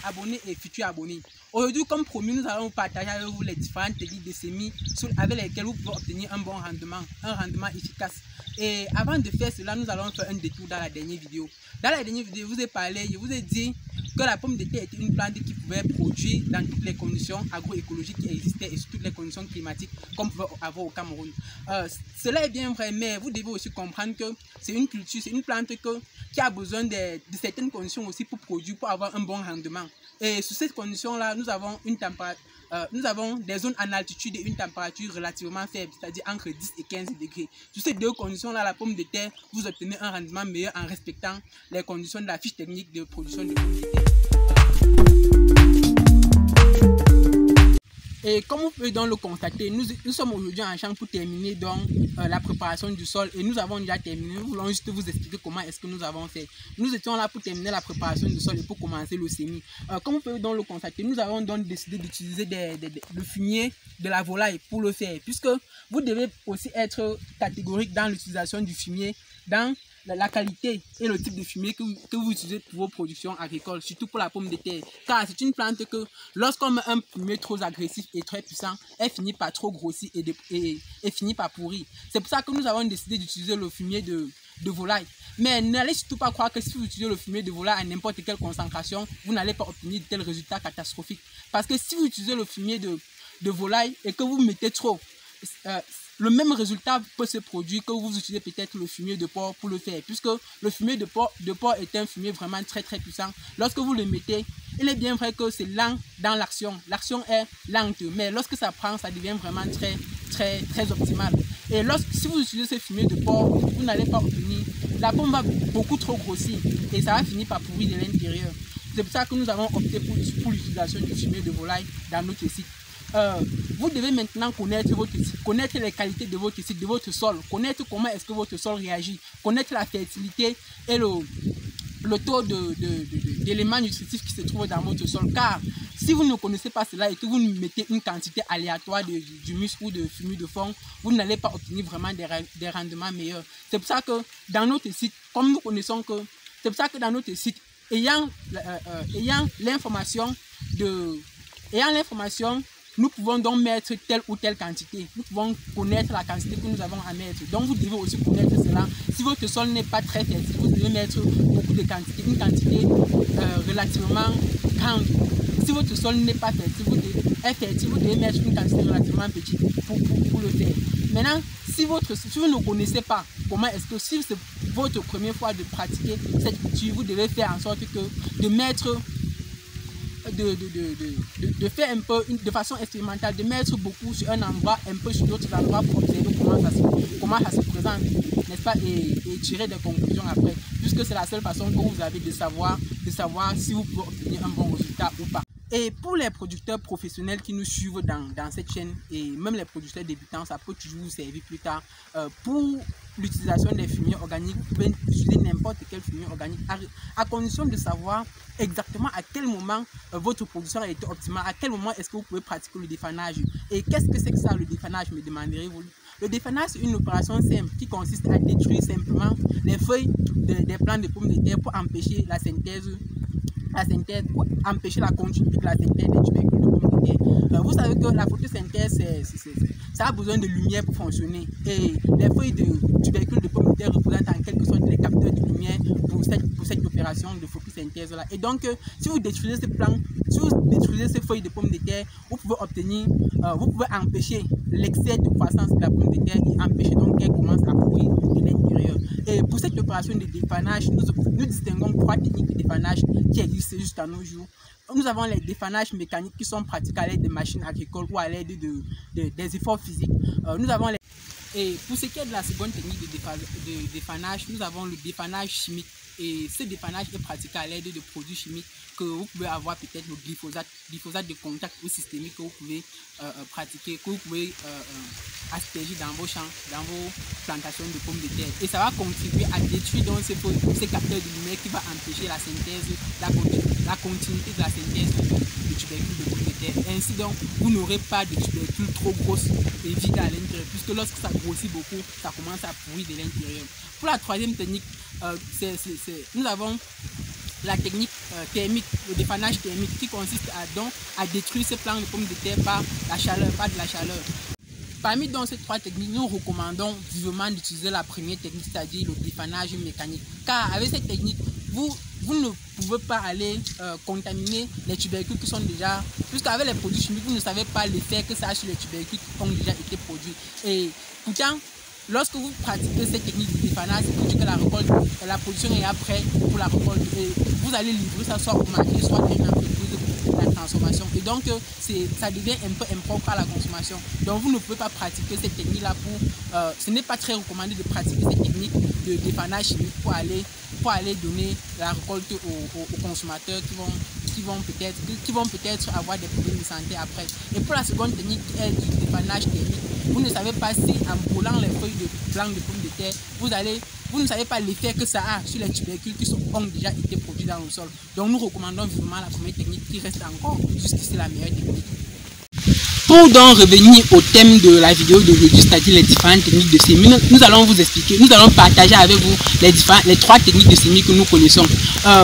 abonnés et futurs abonnés. Aujourd'hui, comme promis, nous allons partager avec vous les différentes techniques de semis avec lesquelles vous pouvez obtenir un bon rendement, un rendement efficace. Et avant de faire cela, nous allons faire un détour dans la dernière vidéo. Dans la dernière vidéo, je vous ai dit que la pomme de terre était une plante qui pouvait produire dans toutes les conditions agroécologiques qui existaient et sur toutes les conditions climatiques qu'on pouvait avoir au Cameroun. Cela est bien vrai, mais vous devez aussi comprendre que c'est une culture, c'est une plante qui a besoin de certaines conditions aussi pour produire, pour avoir un bon rendement. Et sur ces conditions-là, nous avons des zones en altitude et une température relativement faible, c'est-à-dire entre 10 et 15 degrés. Sur ces deux conditions-là, la pomme de terre, vous obtenez un rendement meilleur en respectant les conditions de la fiche technique de production de pomme de terre. Et comme vous pouvez donc le constater, nous sommes aujourd'hui en champ pour terminer donc la préparation du sol et nous avons déjà terminé. Nous voulons juste vous expliquer comment est-ce que nous avons fait. Nous étions là pour terminer la préparation du sol et pour commencer le semis. Comme vous pouvez donc le constater, nous avons donc décidé d'utiliser le fumier de la volaille pour le faire, puisque vous devez aussi être catégorique dans l'utilisation du fumier, dans la qualité et le type de fumier que vous utilisez pour vos productions agricoles, surtout pour la pomme de terre. Car c'est une plante que lorsqu'on met un fumier trop agressif et très puissant, elle finit par trop grossir et finit par pourrir. C'est pour ça que nous avons décidé d'utiliser le fumier de volaille. Mais n'allez surtout pas croire que si vous utilisez le fumier de volaille à n'importe quelle concentration, vous n'allez pas obtenir de tels résultats catastrophiques. Parce que si vous utilisez le fumier de volaille et que vous mettez trop, le même résultat peut se produire que vous utilisez peut-être le fumier de porc pour le faire, puisque le fumier de porc est un fumier vraiment très puissant. Lorsque vous le mettez, il est bien vrai que c'est lent dans l'action. L'action est lente, mais lorsque ça prend, ça devient vraiment très optimal. Et si vous utilisez ce fumier de porc, vous n'allez pas obtenir. La pomme va beaucoup trop grossir et ça va finir par pourrir de l'intérieur. C'est pour ça que nous avons opté pour l'utilisation du fumier de volaille dans notre site. Vous devez maintenant connaître votre site, connaître les qualités de votre site, de votre sol, connaître comment est-ce que votre sol réagit, connaître la fertilité et le taux d'éléments nutritifs qui se trouvent dans votre sol. Car si vous ne connaissez pas cela et que vous mettez une quantité aléatoire d'humus ou de fumier de fond, vous n'allez pas obtenir vraiment des rendements meilleurs. C'est pour ça que dans notre site, comme nous connaissons que, c'est pour ça que dans notre site, ayant l'information, nous pouvons donc mettre telle ou telle quantité. Nous pouvons connaître la quantité que nous avons à mettre. Donc vous devez aussi connaître cela. Si votre sol n'est pas très fertile, vous devez mettre beaucoup de quantité, une quantité relativement grande. Si votre sol n'est pas fertile, vous devez mettre une quantité relativement petite pour le faire. Maintenant, si vous ne connaissez pas comment est-ce que, si c'est votre première fois de pratiquer cette culture, vous devez faire en sorte que de mettre de faire un peu de façon expérimentale, de mettre beaucoup sur un endroit, un peu sur d'autres endroits pour observer comment ça se présente, n'est-ce pas, et tirer des conclusions après, puisque c'est la seule façon que vous avez de savoir si vous pouvez obtenir un bon résultat ou pas. Et pour les producteurs professionnels qui nous suivent dans cette chaîne, et même les producteurs débutants, ça peut toujours vous servir plus tard. Pour l'utilisation des fumiers organiques, vous pouvez utiliser n'importe quel fumier organique à condition de savoir exactement à quel moment votre production a été optimale, à quel moment est-ce que vous pouvez pratiquer le défanage. Et qu'est-ce que c'est que ça, le défanage, me demanderez-vous? Le défanage, c'est une opération simple qui consiste à détruire simplement les feuilles des plants de pommes de terre pour empêcher la synthèse, pour empêcher la continuité de la synthèse des tubercules de pommes de terre. Vous savez que la photosynthèse, ça a besoin de lumière pour fonctionner. Et les feuilles de tubercules de pommes de terre représentent en quelque sorte les capteurs de lumière pour cette opération de photosynthèse-là. Et donc, si vous détruisez ces plants, si vous détruisez ces feuilles de pommes de terre, vous pouvez empêcher l'excès de croissance de la pomme de terre et empêcher donc qu'elle commence à pourrir de l'intérieur. Et pour cette opération de défanage, nous distinguons 3 techniques de défanage qui existent jusqu'à nos jours. Nous avons les défanages mécaniques qui sont pratiqués à l'aide de machines agricoles ou à l'aide des efforts physiques. Et pour ce qui est de la seconde technique de défanage, nous avons le défanage chimique. Et ce défanage est pratiqué à l'aide de produits chimiques que vous pouvez avoir, peut-être le glyphosate de contact ou systémique que vous pouvez pratiquer, que vous pouvez asperger dans vos champs, dans vos plantations de pommes de terre. Et ça va contribuer à détruire donc ces capteurs de lumière qui va empêcher la synthèse, la continuité de la synthèse de tubercules de pommes de terre. Ainsi donc, vous n'aurez pas de tubercules trop grosses et vides à l'intérieur, puisque lorsque ça grossit beaucoup, ça commence à pourrir de l'intérieur. Pour la troisième technique, nous avons la technique thermique, le dépannage thermique qui consiste à détruire ces plants de pommes de terre par la chaleur, par de la chaleur. Parmi donc ces 3 techniques, nous recommandons vivement d'utiliser la première technique, c'est-à-dire le dépannage mécanique. Car avec cette technique, vous ne pouvez pas aller contaminer les tubercules qui sont déjà... Puisqu'avec les produits chimiques, vous ne savez pas l'effet que ça a sur les tubercules qui ont déjà été produits. Et pourtant, lorsque vous pratiquez cette technique de dépannage, c'est pour dire que la récolte, la production est prête pour la récolte. Et vous allez livrer ça soit au marché, soit dans une entreprise de la transformation. Et donc, ça devient un peu impropre à la consommation. Donc, vous ne pouvez pas pratiquer cette technique-là pour... ce n'est pas très recommandé de pratiquer cette technique de dépannage chimique pour aller donner la récolte aux consommateurs qui vont peut-être avoir des problèmes de santé après. Et pour la seconde technique qui est du dépannage thermique, vous ne savez pas si en brûlant les feuilles de blanc de pommes de terre, vous ne savez pas l'effet que ça a sur les tubercules qui ont déjà été produits dans le sol. Donc nous recommandons vivement la première technique qui reste encore jusqu'ici la meilleure technique. Pour donc revenir au thème de la vidéo d'aujourd'hui, c'est-à-dire les différentes techniques de semis, nous allons vous expliquer, nous allons partager avec vous les 3 techniques de semis que nous connaissons.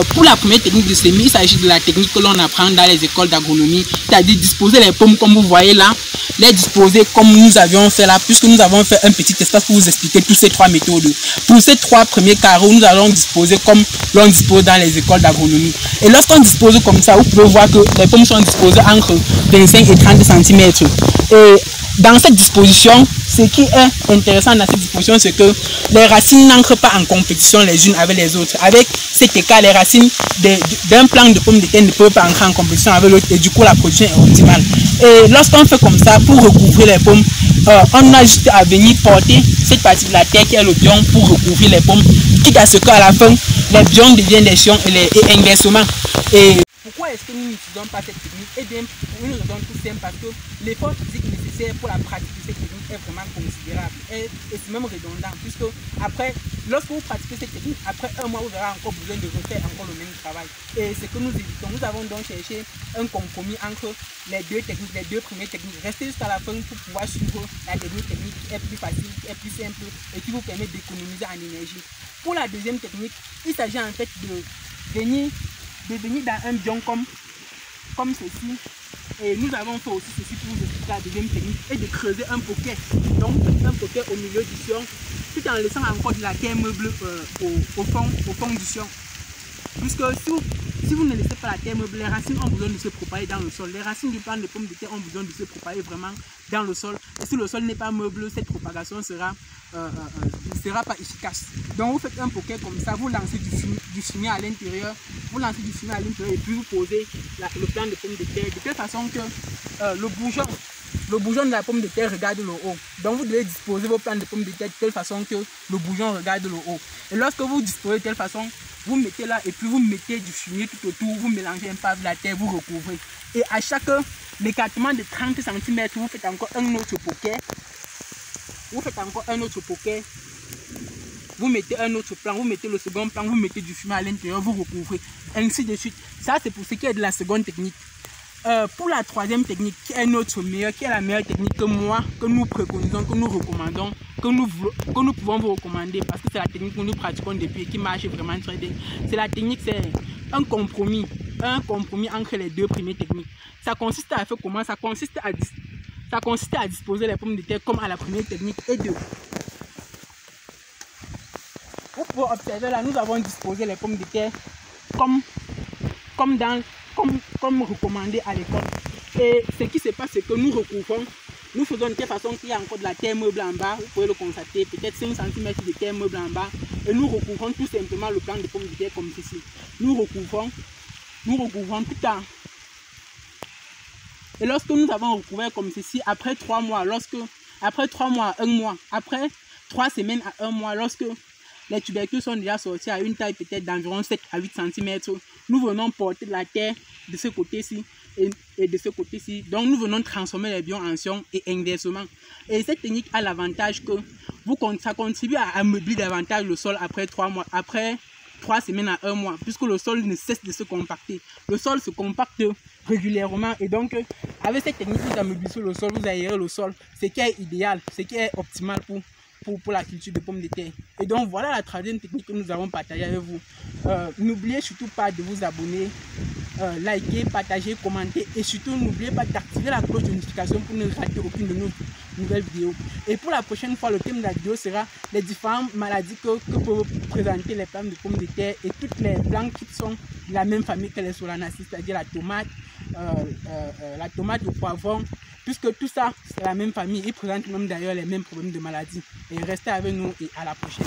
Pour la première technique de semis, il s'agit de la technique que l'on apprend dans les écoles d'agronomie, c'est-à-dire disposer les pommes comme vous voyez là, les disposer comme nous avions fait là, puisque nous avons fait un petit espace pour vous expliquer toutes ces 3 méthodes. Pour ces 3 premiers carreaux, nous allons disposer comme l'on dispose dans les écoles d'agronomie. Et lorsqu'on dispose comme ça, vous pouvez voir que les pommes sont disposées entre 25 et 30 cm. Et dans cette disposition, ce qui est intéressant dans cette disposition, c'est que les racines n'entrent pas en compétition les unes avec les autres. Avec cet écart, les racines d'un plant de pommes de terre ne peuvent pas entrer en compétition avec l'autre et du coup la production est optimale. Et lorsqu'on fait comme ça, pour recouvrir les pommes, on a juste à venir porter cette partie de la terre qui est le biome pour recouvrir les pommes, quitte à ce qu'à la fin, les biomes deviennent des chions et inversement. Et pourquoi est-ce que nous n'utilisons pas cette technique? Eh bien, pour une raison tout simple, parce que l'effort physique nécessaire pour la pratique de cette technique est vraiment considérable et c'est même redondant, puisque après, lorsque vous pratiquez cette technique, après 1 mois, vous aurez encore besoin de refaire encore le même travail. Et c'est que nous évitons. Nous avons donc cherché un compromis entre les 2 techniques, les 2 premières techniques. Restez jusqu'à la fin pour pouvoir suivre la dernière technique qui est plus facile, qui est plus simple et qui vous permet d'économiser en énergie. Pour la deuxième technique, il s'agit en fait de venir dans un biome comme ceci. Et nous avons fait aussi ceci pour vous expliquer la deuxième technique et de creuser un poquet. Donc un poquet au milieu du champ, tout en laissant encore de la terre meuble au fond du champ. Puisque si vous ne laissez pas la terre meuble, les racines ont besoin de se propager dans le sol. Les racines du plant de pommes de terre ont besoin de se propager vraiment dans le sol. Et si le sol n'est pas meuble, cette propagation ne sera pas efficace. Donc vous faites un poquet comme ça, vous lancez du fumier à l'intérieur, et puis vous posez le plant de pommes de terre de telle façon que le bourgeon de la pomme de terre regarde le haut. Donc vous devez disposer vos plants de pommes de terre de telle façon que le bourgeon regarde le haut. Et lorsque vous disposez de telle façon, vous mettez là et puis vous mettez du fumier tout autour, vous mélangez un peu avec la terre, vous recouvrez. Et à chaque écartement de 30 cm, vous faites encore un autre poquet. Vous mettez un autre plan, vous mettez le second plan, vous mettez du fumier à l'intérieur, vous recouvrez. Ainsi de suite. Ça, c'est pour ce qui est de la seconde technique. Pour la troisième technique, qui est la meilleure technique que nous préconisons, que nous recommandons, que nous pouvons vous recommander, parce que c'est la technique que nous pratiquons depuis et qui marche vraiment très bien. C'est un compromis entre les 2 premières techniques. Ça consiste à faire comment? Ça consiste à disposer les pommes de terre comme à la première technique et vous pouvez observer là, nous avons disposé les pommes de terre comme recommandé à l'école. Et ce qui se passe, c'est que nous recouvrons, nous faisons de telle façon qu'il y a encore de la terre meuble en bas, vous pouvez le constater, peut-être 5 cm de terre meuble en bas, et nous recouvrons tout simplement le plant de pommes de terre comme ceci. Nous recouvrons tout le temps. Et lorsque nous avons recouvert comme ceci, après 3 mois, après 3 mois à 1 mois, après 3 semaines à 1 mois, lorsque les tubercules sont déjà sortis à une taille peut-être d'environ 7 à 8 cm, nous venons porter de la terre de ce côté-ci et de ce côté-ci. Donc nous venons transformer les biomes en chions et inversement. Et cette technique a l'avantage que ça contribue à ameublir davantage le sol après 3 mois, après 3 semaines à 1 mois, puisque le sol ne cesse de se compacter. Le sol se compacte régulièrement et donc avec cette technique vous ameublissez le sol, vous aérez le sol, ce qui est idéal, ce qui est optimal pour la culture de pommes de terre. Et donc voilà la troisième technique que nous avons partagée avec vous. N'oubliez surtout pas de vous abonner, liker, partager, commenter et surtout n'oubliez pas d'activer la cloche de notification pour ne rater aucune de nos nouvelles vidéos. Et pour la prochaine fois, le thème de la vidéo sera les différentes maladies que peuvent présenter les plantes de pommes de terre et toutes les plantes qui sont de la même famille que les solanacées, c'est-à-dire la tomate, le poivron, puisque tout ça c'est la même famille, ils présentent même d'ailleurs les mêmes problèmes de maladie. Et restez avec nous et à la prochaine.